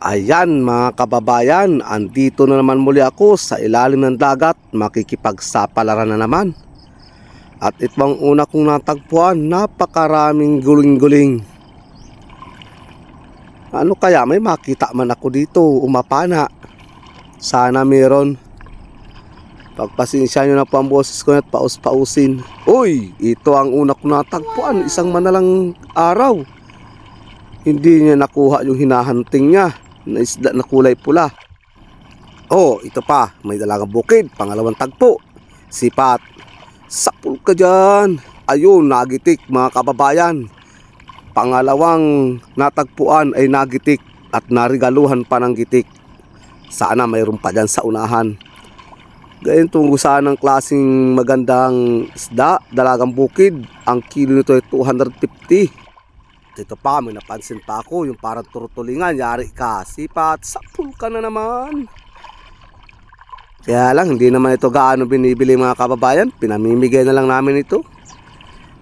Ayan mga kababayan, andito na naman muli ako sa ilalim ng dagat, makikipagsapalaran na naman. At itong una kong natagpuan, napakaraming guling-guling. Ano kaya, may makita man ako dito, umapana. Sana meron. Pagpasensya nyo na po ang boses ko at paus-pausin. Uy, ito ang una kong natagpuan, isang manalang araw. Hindi niya nakuha yung hinahunting niya na isda na kulay pula. Oh, ito pa, may dalagang bukid, pangalawang tagpo. Sipat. Sapul ka dyan. Ayun, nagitik mga kababayan. Pangalawang natagpuan ay nagitik at narigaluhan pa ng gitik. Sana mayroon pa dyan sa unahan. Gayun tungo sana ng klaseng magandang isda, dalagang bukid. Ang kilo nito ay 250. Ito pa, may napansin pa ako, yung parang turutulingan, yari ka, sipat, sapul ka na naman. Kaya lang, hindi naman ito gaano binibili mga kababayan, pinamimigay na lang namin ito.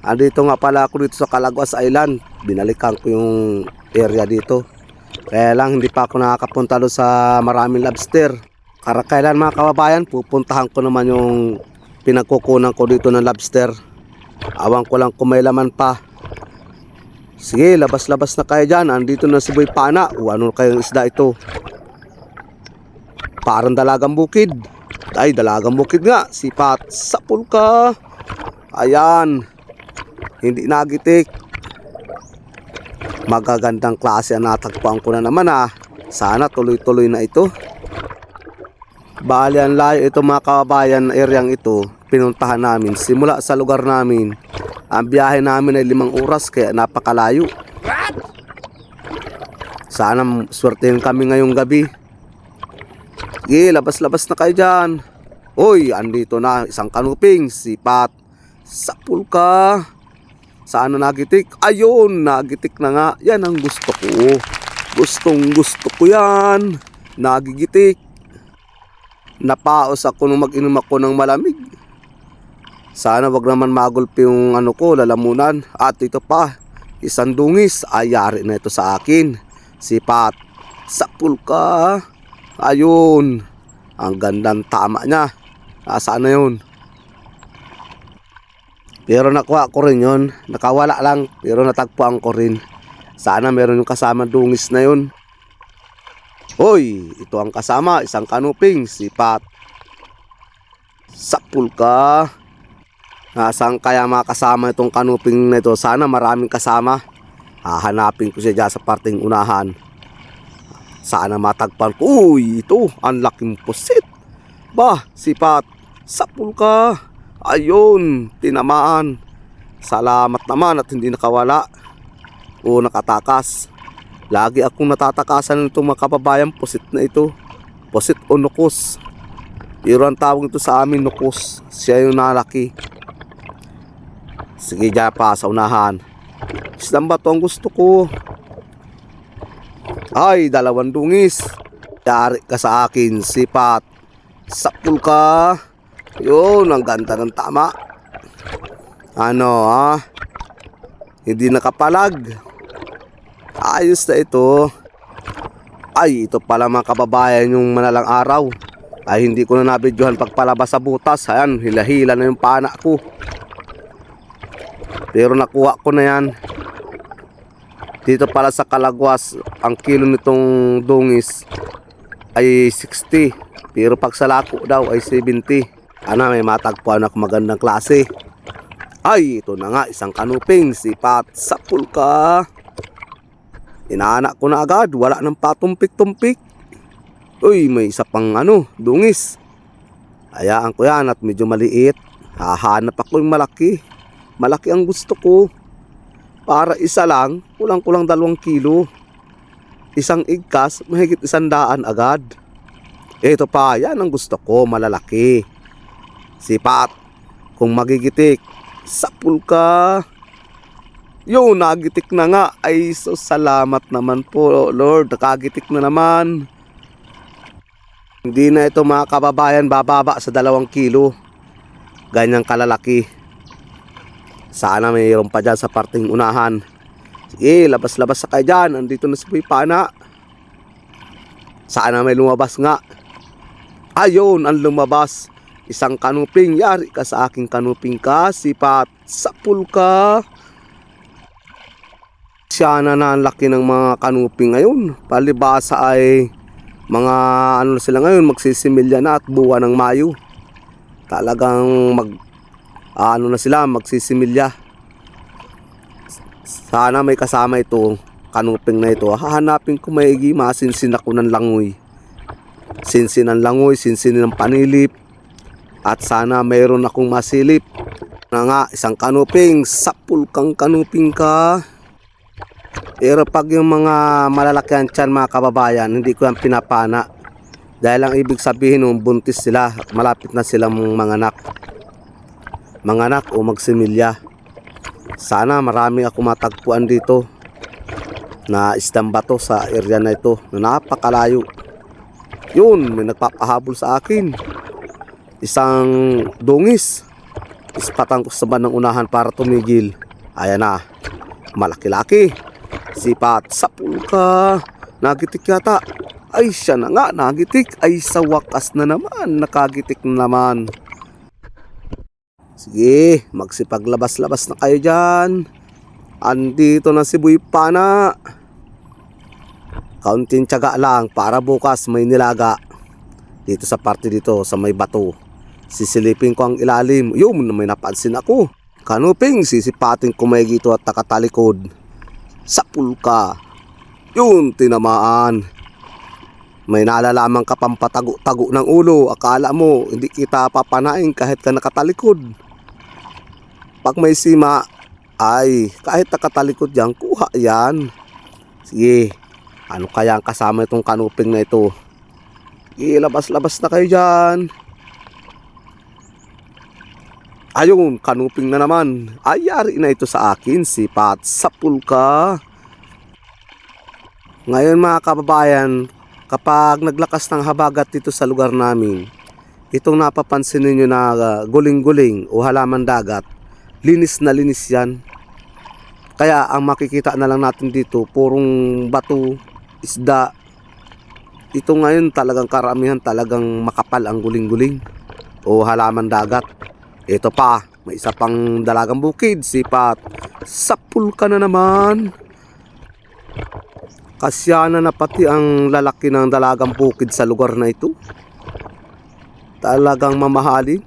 Andito nga pala ako dito sa Calaguas Island, binalikan ko yung area dito. Kaya lang, hindi pa ako nakakapunta doon sa maraming lobster. Karakailan mga kababayan, pupuntahan ko naman yung pinagkukunan ko dito ng lobster. Awang ko lang kung may laman pa. Sige, labas-labas na kayo dyan. Andito na si Boy Pana. O ano kayong isda ito? Parang dalagang bukid. Ay, dalagang bukid nga. Sipat. Sapul ka. Ayan. Hindi nagitik. Magagandang klase ang natagpuan ko na naman ah. Sana tuloy-tuloy na ito. Bali ang layo ito mga kababayan, areang ito. Pinuntahan namin. Simula sa lugar namin. Ang biyahe namin ay 5 oras kaya napakalayo. Sana swertein kami ngayong gabi. Sige, labas-labas na kayo dyan. Uy, andito na isang kanuping, sipat. Sapul ka. Sana nagitik? Ayun, nagitik na nga. Yan ang gusto ko. Gustong gusto ko yan. Nagigitik. Napaos ako nung mag-inom ako ng malamig. Sana wag naman magulpi yung ano ko, lalamunan. At ito pa, isang dungis. Ayari na ito sa akin. Sipat. Sapul ka. Ayun. Ang gandang tama niya. Saan na yun? Pero nakuha ko rin yun. Nakawala lang. Pero natagpuan ko rin. Sana meron yung kasama dungis na yun. Hoy, ito ang kasama. Isang kanuping. Sipat. Sapul ka. Saan kaya makasama itong kanuping na ito? Sana maraming kasama. Hahanapin ko siya dyan sa parting unahan. Sana matagpan ko. Uy, ito. Ang laking pusit. Bah, sipat. Sapul ka. Ayun, tinamaan. Salamat naman at hindi nakawala. O nakatakas. Lagi akong natatakasan nitong mga kababayan. Pusit na ito. Pusit o nukos. Pero ang tawag ito sa amin nukos. Siya yung nalaki. Sige dyan pa sa unahan. Isang bato ang gusto ko. Ay, dalawang dungis. Yari ka sa akin, sipat. Sapul ka. Yun, ang ganda ng tama. Ano ha? Hindi nakapalag. Ayos na ito. Ay, ito pala mga kababayan yung manalang araw. Ay, hindi ko na nabidyohan pagpalabas sa butas. Ayan, hila-hila na yung pana ko. Pero nakuha ko na yan. Dito pala sa Calaguas, ang kilo nitong dungis ay 60. Pero pag sa lako daw ay 70. Ano, may matagpuan ako magandang klase. Ay, ito na nga, isang kanuping. Sipat, sapul ka. Inaanak ko na agad, wala nang patumpik-tumpik. Uy, may isa pang dungis. Hayaan ko yan at medyo maliit. Hahanap ako yung malaki. Malaki ang gusto ko. Para isa lang, kulang-kulang 2 kilo. Isang igkas, mahigit 100 agad. Ito pa, yan ang gusto ko, malalaki. Sipat. Kung magigitik, sapul ka. Yun, nagitik na nga. Ay, so salamat naman po, Lord. Nakagitik na naman. Hindi na ito mga kababayan bababa sa 2 kilo. Ganyang kalalaki. Sana mayroon pa dyan sa parting unahan. Sige, labas-labas sa kayo dyan. Andito na si Boy Pana. Sana may lumabas nga. Ayun ang lumabas. Isang kanuping. Yari ka sa aking kanuping ka. Sipat. Sapul ka. Sana na ang laki ng mga kanuping ngayon. Palibasa ay mga ano sila ngayon, magsisimilya na at buwan ng Mayo. Talagang ano na sila, magsisimilya. Sana may kasama ito, kanuping na ito. Hahanapin ko maigi, masinsin ako ng langoy. Sinsin ng langoy, sinsin ng panilip. At sana mayroon akong masilip. Na nga, isang kanuping, sapul kang kanuping ka. Pero pag yung mga malalakihan tiyan mga kababayan, hindi ko yan pinapana. Dahil ang ibig sabihin nung buntis sila, malapit na silang manganak. Manganak o magsimilya. Sana marami ako matagpuan dito na isdang bato sa area na ito na napakalayo. Yun, may nagpapahabol sa akin. Isang dungis. Ispatan ko sa bandang unahan para tumigil. Ayan na, malaki-laki. Sipat, sapul ka. Nagitik yata. Ay siya na nga, nagitik. Ay sa wakas na naman, nakagitik na naman. Sige, magsipaglabas-labas na kayo dyan. Andito na si Boy Pana. Kaunting tiyaga lang para bukas may nilaga. Dito sa parte dito, sa may bato. Sisilipin ko ang ilalim. Yun, may napansin ako. Kanuping, sisipatin ko may gito at nakatalikod. Sapul ka. Yun, tinamaan. May nalalaman ka pang patago-tago ng ulo. Akala mo, hindi kita papanain kahit ka nakatalikod. Pag may sima, ay, kahit nakatalikod yan, kuha yan. Sige, ano kaya ang kasama itong kanuping na ito? Sige, labas-labas na kayo dyan. Ayun, kanuping na naman. Ayari na ito sa akin, sipat, sapul ka. Ngayon mga kababayan, kapag naglakas ng habagat dito sa lugar namin, itong napapansin ninyo na guling-guling o halaman dagat, linis na linis yan. Kaya ang makikita na lang natin dito, purong bato, isda. Ito ngayon talagang karamihan, talagang makapal ang guling-guling o halaman dagat. Ito pa, may isa pang dalagang bukid, sipat. Sapul ka na naman. Kasyana na pati ang lalaki ng dalagang bukid sa lugar na ito. Talagang mamahalin.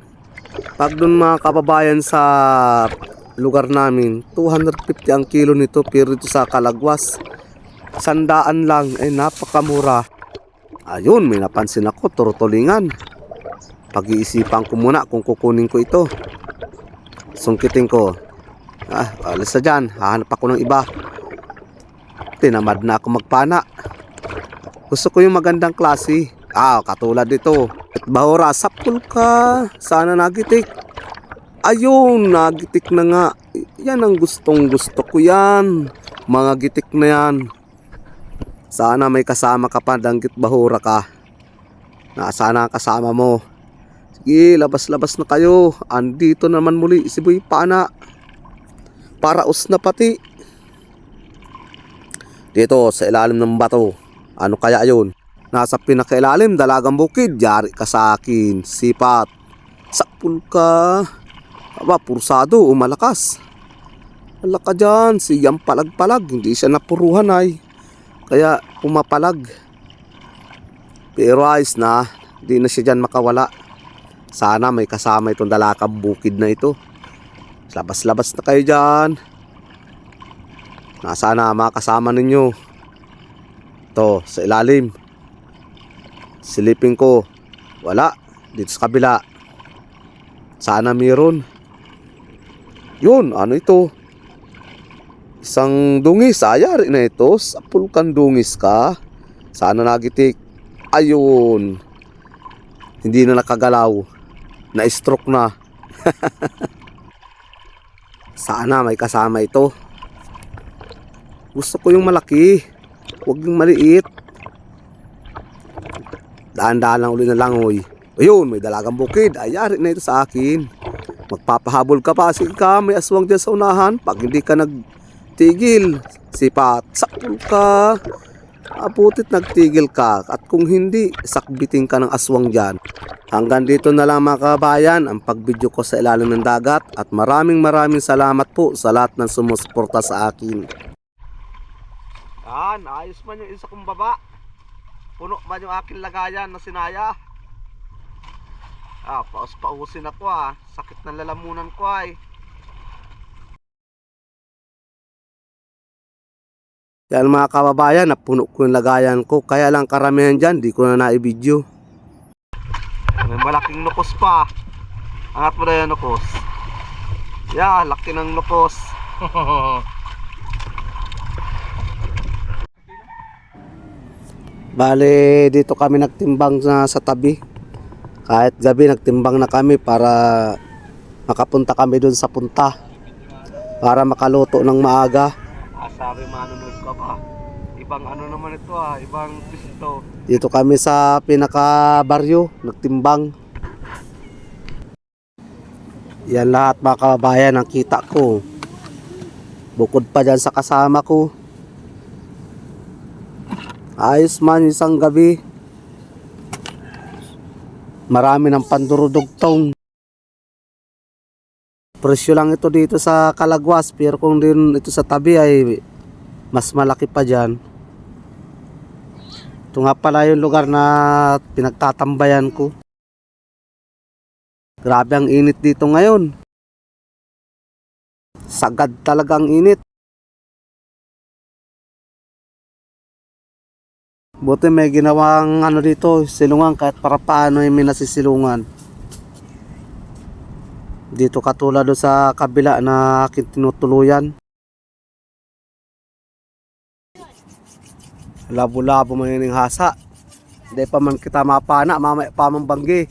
Pag dun mga kababayan sa lugar namin, 250 ang kilo nito, pero ito sa Kalagwas, 100 lang, ay napakamura. Ayun, may napansin ako, turutulingan. Pag-iisipan ko muna kung kukunin ko ito. Sungkitin ko. Alis na dyan. Hahanap ako ng iba. Tinamad na ako magpana. Gusto ko yung magandang klase. Katulad dito. Bahura, sapul ka. Sana nagitik. Ayun, nagitik na nga. Yan ang gustong gusto ko yan. Mga gitik na yan. Sana may kasama ka pa, danggit bahura ka. Sana kasama mo. Sige, labas-labas na kayo. Andito naman muli si Boy Pana. Paraos na pati. Dito sa ilalim ng bato. Ano kaya yun? Nasa pinakailalim, dalagang bukid. Yari ka sa akin. Sipat. Sapul ka. Pursado o malakas. Wala ka dyan. Siyang palag-palag. Hindi siya napuruhan ay. Kaya pumapalag. Pero ayos na. Hindi na siya dyan makawala. Sana may kasama itong dalakang bukid na ito. Labas-labas na kayo dyan. Nasaan na mga kasama ninyo? Ito, sa ilalim. Silipin ko. Wala. Dito sa kabila. Sana meron. Yun, ano ito? Isang dungis. Ayari na ito. Sapul kang dungis ka. Sana nagitik. Ayun. Hindi na nakagalaw. Na-stroke na. Sana may kasama ito. Gusto ko yung malaki. Huwag yung maliit. Daan-daan lang uli na langoy. Ayun, may dalagang bukid. Ayari na ito sa akin. Magpapahabol ka pa. Sige ka, may aswang dyan sa unahan. Pag hindi ka nagtigil, sipat, sapul ka. Aputit nagtigil ka at kung hindi, sakbitin ka ng aswang dyan. Hanggang dito na lang mga kabayan ang pagbidyo ko sa ilalim ng dagat at maraming salamat po sa lahat ng sumusuporta sa akin. Yan, ayos man yung isa kong baba. Puno man yung aking lagayan na sinaya. Pausin ako sakit ng lalamunan ko ay. Yan mga kababayan, napuno ko yung lagayan ko. Kaya lang karamihan dyan, di ko na naibidyo. May malaking nukos pa. Angat mo na yung nukos. Laki ng nukos. Bale, dito kami nagtimbang sa tabi. Kahit gabi nagtimbang na kami para makapunta kami dun sa punta. Para makaluto ng maaga. Sabi manunod ka pa. Ibang ano naman ito ibang pisto. Dito kami sa pinaka-baryo, nagtimbang. Yan lahat mga kababayan ang kita ko. Bukod pa dyan sa kasama ko. Ayos man isang gabi. Marami ng pandurudugtong. Presyo lang ito dito sa Calagwas, pero kung din ito sa tabi ay mas malaki pa dyan. Ito nga pala yung lugar na pinagtatambayan ko. Grabe ang init dito ngayon. Sagad talagang init. Buti may ginawang dito, silungan kahit para paano may nasisilungan. Dito katulad doon sa kabila na aking tinutuluyan. Labo-labo man yung hasa. Hindi pa man kita mapana, mamaya pa man banggi.